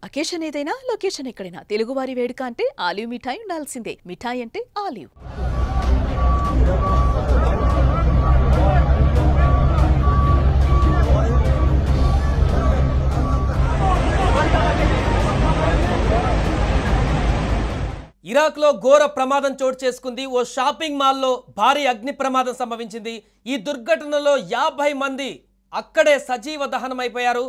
Occasion ఏదైనా location ఎక్కడైనా తెలుగువారి వేడుక అంటే ఆలివ్ మిఠాయి ఉండాల్సిందే. మిఠాయి అంటే ఆలివ్. ఇరాక్లో ఘోర ప్రమాదం చోటు చేసుకుంది. ఓ షాపింగ్ మాల్లో భారీ అగ్ని ప్రమాదం సంభవించింది. ఈ దుర్ఘటనలో 50 మంది అక్కడే సజీవ దహనమైపోయారు.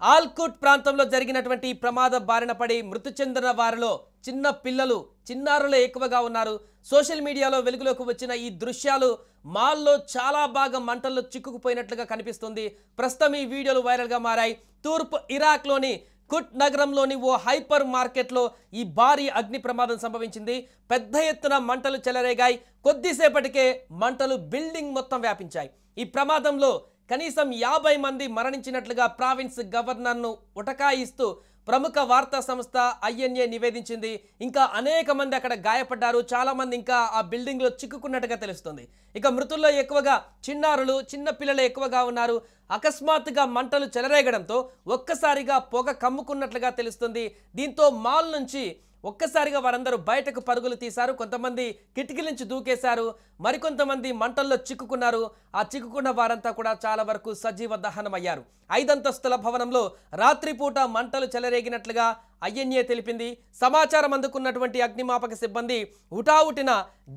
ఆల్కుట్ ప్రాంతంలో జరిగినటువంటి ఈ ప్రమాద బారిన పడి మృతి చెందిన వారిలో చిన్న పిల్లలు, చిన్నారులే ఎక్కువగా ఉన్నారు. సోషల్ మీడియాలో వెలుగులోకి వచ్చిన ఈ దృశ్యాలు మాల్లో చాలా భాగం మంటల్లో చిక్కుకుపోయినట్లుగా కనిపిస్తుంది. ప్రస్తుతం ఈ వీడియోలు వైరల్గా మారాయి. తూర్పు ఇరాక్లోని కుట్ నగరంలోని ఓ హైపర్ మార్కెట్లో ఈ భారీ అగ్ని ప్రమాదం సంభవించింది. పెద్ద ఎత్తున మంటలు చెలరేగాయి. కొద్దిసేపటికే మంటలు బిల్డింగ్ మొత్తం వ్యాపించాయి. ఈ ప్రమాదంలో కనీసం 50 మంది మరణించినట్లుగా ప్రావిన్స్ గవర్నర్ను ఉటకాయిస్తూ ప్రముఖ వార్తా సంస్థ INA నివేదించింది. ఇంకా అనేక మంది అక్కడ గాయపడ్డారు. చాలా మంది ఇంకా ఆ బిల్డింగ్లో చిక్కుకున్నట్టుగా తెలుస్తుంది. ఇక మృతుల్లో ఎక్కువగా చిన్నారులు, చిన్న పిల్లలు ఎక్కువగా ఉన్నారు. అకస్మాత్తుగా మంటలు చెలరేగడంతో ఒక్కసారిగా పొగ కమ్ముకున్నట్లుగా తెలుస్తుంది. దీంతో మాల్ నుంచి ఒక్కసారిగా వారందరూ బయటకు పరుగులు తీశారు. కొంతమంది కిటికీల నుంచి దూకేశారు. మరికొంతమంది మంటల్లో చిక్కుకున్నారు. ఆ చిక్కుకున్న వారంతా కూడా చాలా వరకు సజీవ దహనమయ్యారు. 5 అంతస్తుల భవనంలో రాత్రిపూట మంటలు చెలరేగినట్లుగా INA తెలిపింది. సమాచారం అందుకున్నటువంటి అగ్నిమాపక సిబ్బంది ఉటావుటిన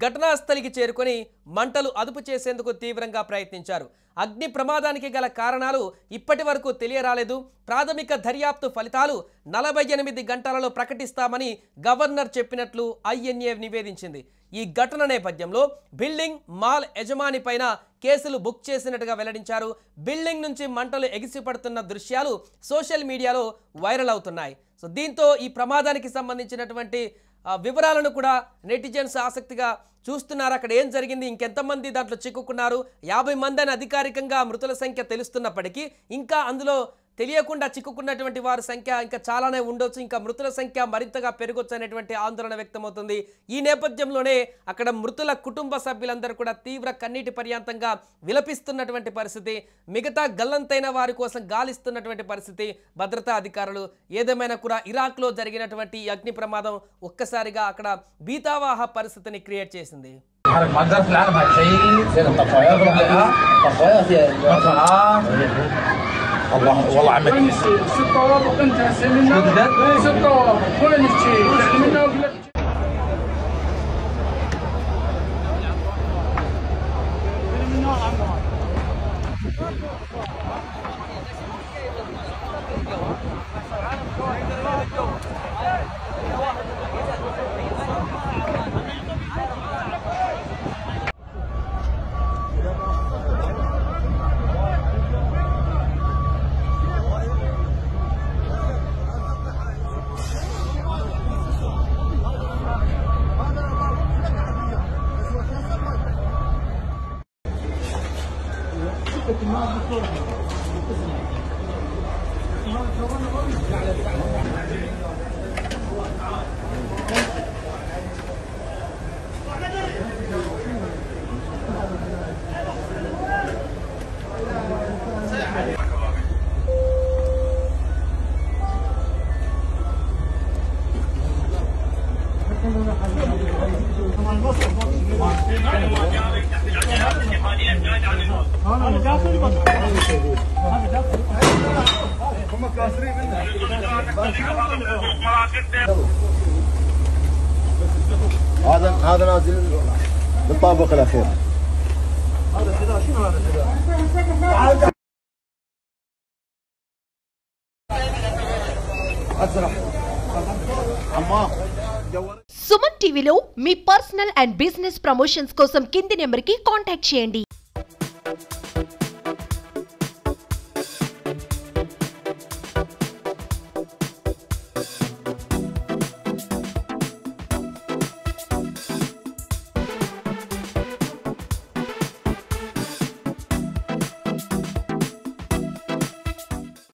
ఘటనా స్థలికి చేరుకొని మంటలు అదుపు చేసేందుకు తీవ్రంగా ప్రయత్నించారు. అగ్ని ప్రమాదానికి గల కారణాలు ఇప్పటి వరకు తెలియరాలేదు. ప్రాథమిక దర్యాప్తు ఫలితాలు 48 గంటలలో ప్రకటిస్తామని గవర్నర్ చెప్పినట్లు INA నివేదించింది. ఈ ఘటన నేపథ్యంలో బిల్డింగ్ మాల్ యజమాని పైన కేసులు బుక్ చేసినట్టుగా వెల్లడించారు. బిల్డింగ్ నుంచి మంటలు ఎగిసిపడుతున్న దృశ్యాలు సోషల్ మీడియాలో వైరల్ అవుతున్నాయి. సో దీంతో ఈ ప్రమాదానికి సంబంధించినటువంటి వివరాలను కూడా నెటిజన్స్ ఆసక్తిగా చూస్తున్నారు. అక్కడ ఏం జరిగింది, ఇంకెంతమంది దాంట్లో చిక్కుకున్నారు, 50 మంది అని అధికారికంగా మృతుల సంఖ్య తెలుస్తున్నప్పటికీ ఇంకా అందులో తెలియకుండా చిక్కుకున్నటువంటి వారి సంఖ్య ఇంకా చాలానే ఉండొచ్చు. ఇంకా మృతుల సంఖ్య మరింతగా పెరగొచ్చు అనేటువంటి ఆందోళన వ్యక్తమవుతుంది. ఈ నేపథ్యంలోనే అక్కడ మృతుల కుటుంబ సభ్యులందరూ కూడా తీవ్ర కన్నీటి పర్యాంతంగా విలపిస్తున్నటువంటి పరిస్థితి. మిగతా గల్లంతైన వారి కోసం గాలిస్తున్నటువంటి పరిస్థితి. భద్రతా అధికారులు ఏదేమైనా కూడా ఇరాక్లో జరిగినటువంటి ఈ అగ్ని ప్రమాదం ఒక్కసారిగా అక్కడ భీతావాహ పరిస్థితిని క్రియేట్ చేసింది. الله والله عملت ست طوابق انت سمينا ست طوابق كل نشتي منا هذا نازل بالطابق الاخير. هذا كذا شنو هذا كذا؟ اسرع عمار సుమన్ టీవీలో మీ పర్సనల్ అండ్ బిజినెస్ ప్రమోషన్స్ కోసం కింది నెంబర్కి కాంటాక్ట్ చేయండి.